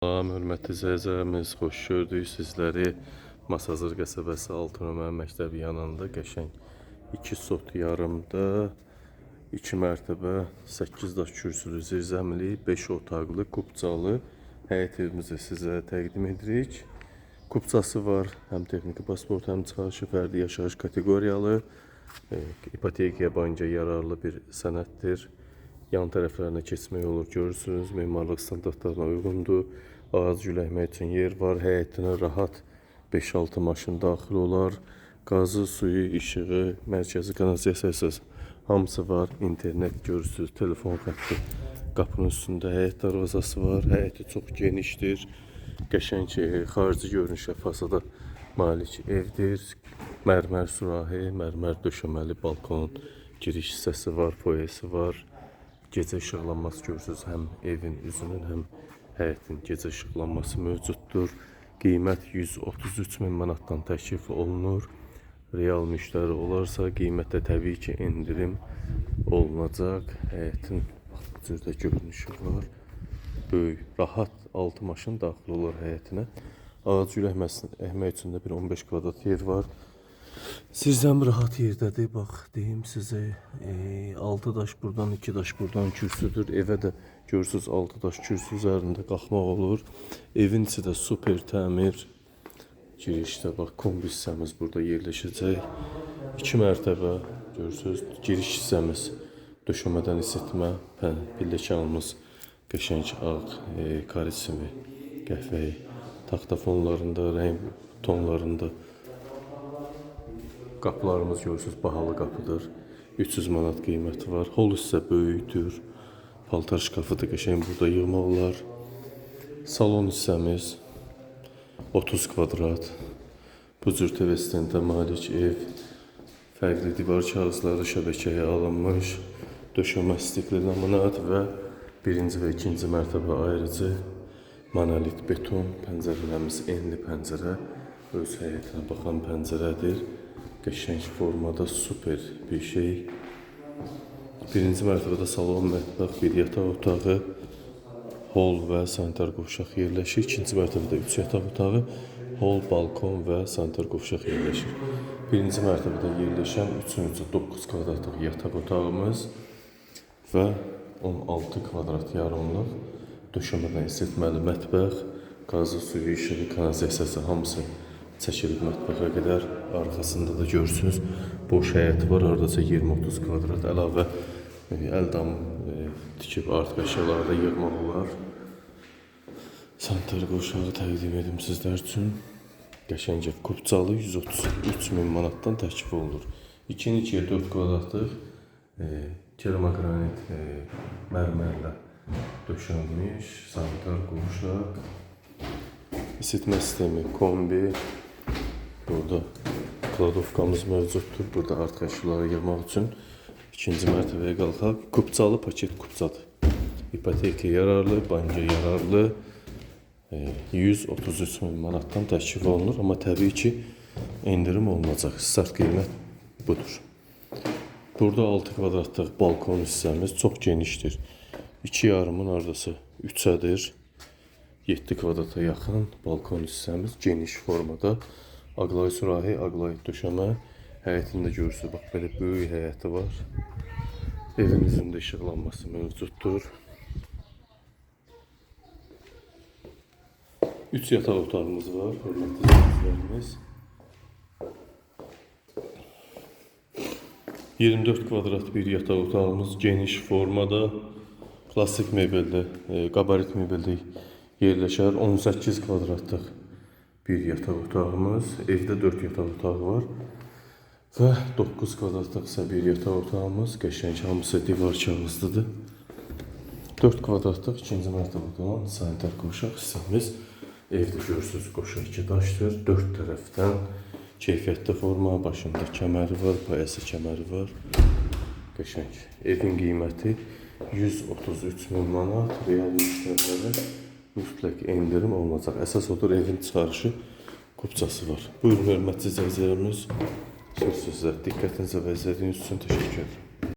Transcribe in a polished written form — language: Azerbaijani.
Salam, hörmətli izləyicilərimiz, xoş gördük sizləri. Masazır qəsəbəsi 6 nömrə məktəbi yanında qəşəng 2 sot yarımda 2 mərtəbə 8 daş kürsülü zirzəmili 5 otaqlı kupçalı həyət evimizi sizə təqdim edirik. Kupçası var, həm texniki pasport, həm çıxarışı fərdi yaşayış kateqoriyalı, ipotekaya boyunca yararlı bir sənəddir. Yan tərəflərinə keçmək olur, görürsünüz, memarlıq standartlarına uyğundur. Ağac güləkmək üçün yer var, həyətinə rahat 5-6 maşın daxil olar. Qazı, suyu, işığı, mərkəzi kanalizasiyası hamısı var. İnternet görürsünüz, telefon xətti qapının üstündə, həyət darvazası var. Həyəti çox genişdir. Qəşəng xarici görünüşə fasada malik evdir. Mərmər sürahi, mərmər döşəməli balkon giriş hissəsi var, foyesi var. Gecə işıqlanması görürsünüz, həm evin üzünün, həm həyətin gecə işıqlanması mövcuddur. Qiymət 133 min manatdan təklif olunur. Real müştəri olarsa qiymətdə təbii ki endirim olunacaq. Həyətin bu cürdə görünüşü var. Böyük, rahat 6 maşın daxil olur həyətinə. Ağac ürəkmək üçün də bir 15 kvadrat yer var. Zirzəm rahat yerdədir. Bax, deyim sizə, 6 daş buradan, 2 daş buradan kürsüdür. Evə də görürsünüz 6 daş kürsü üzərində qalxmaq olur. Evin içi də super təmir. Girişdə bax, kombi hissəmiz burada yerləşəcək. 2 mərtəbə görürsünüz. Giriş hissəmiz döşəmədən isitmə, pilləkənimiz qəşəng ağ, karisimi, qəhvəyi, taxta fonlarında, rəng tonlarında. Qapılarımız görürsünüz, bahalı qapıdır. 300 manat qiyməti var. Hol hissə böyükdür. Paltar şkafı da qəşəng burada yığmaq olar. Salon hissəmiz 30 kvadrat. Bu cür TV-stentə malik ev. Fərqli divar kağızları şəbəkəyə alınmış. Döşəmə stikli laminat və birinci və ikinci mərtəbə ayrıcı monolit beton. Pəncərələrimiz enli pəncərə. Öz həyətinə baxan pəncərədir. Qəşəng formada super bir şey. Birinci mərtəbədə salon, mətbəx, bir yataq otağı, hol və sanitar qovşaq yerləşir. İkinci mərtəbədə 3 yataq otağı, hol, balkon və sanitar qovşaq yerləşir. Birinci mərtəbədə yerləşən 3,9 kvadratlıq yataq otağımız və 16 kvadrat yarımlıq döşəmədən isitməli mətbəx, qazı, suyu, işığı, kanalizasiyası hamısı çəkilib mətbəxə qədər. Arxasında da görürsünüz, boş həyəti var. Aradaca 20-30 kvadrat əlavə əldam tikib artıq əşyaları da yığmaq olar. Sanitar qovşağı təqdim edim sizlər üçün. Qəşəng ev, kupçalı 133 min manatdan təklif olunur. 2-2-yə 4 kvadratlıq keramogranit mərmərlə döşənmiş sanitar qovşaq, isitmə sistemi, kombi. Burada kladovkamız mövcuddur. Burada artıq əşyaları yığmaq üçün ikinci mərtəbəyə qalxaq. Kupçalı paket kupçadır. İpotekaya yararlı, banka yararlı. 133 min manatdan təklif olunur. Amma təbii ki endirim olunacaq. Start qiymət budur. Burada 6 kvadratlıq balkon hissəmiz çox genişdir. 2 yarımın ardası 3-ədir. 7 kvadrata yaxın balkon hissəmiz geniş formada. Aqlay sürahi, aqlay döşəmə. Həyətində görürsünüz, bax, belə böyük həyəti var. Evin üzündə işıqlanması mövcuddur. 3 yataq otağımız var, hörmətli izləyicilərimiz. 24 kvadrat bir yataq otağımız geniş formada. Klasik mebeldə, qabarit mebeldə yerləşər. 18 kvadratlıq bir yataq otağımız. Evdə 4 yataq otağı var. Və 9 kvadratlıq isə bir yataq otağımız. Qəşəng, hamısı divar kağızlıdır. 4 kvadratlıq ikinci mərtəbədə olan sanitar qovşaq hissəmiz. Evdə görürsünüz, qoşa 2 daşdır. 4 tərəfdən keyfiyyətli forma, başında kəməri var, payası kəməri var. Qəşəng. Evin qiyməti 133 min manat. Real müştərilərə mütləq endirim olunacaq. Əsas odur, evin çıxarışı kupçası var. Buyurun, hörmətli izləyicilərimiz. Söz sizə. Diqqətinizə və izlədiyiniz üçün təşəkkür ederim.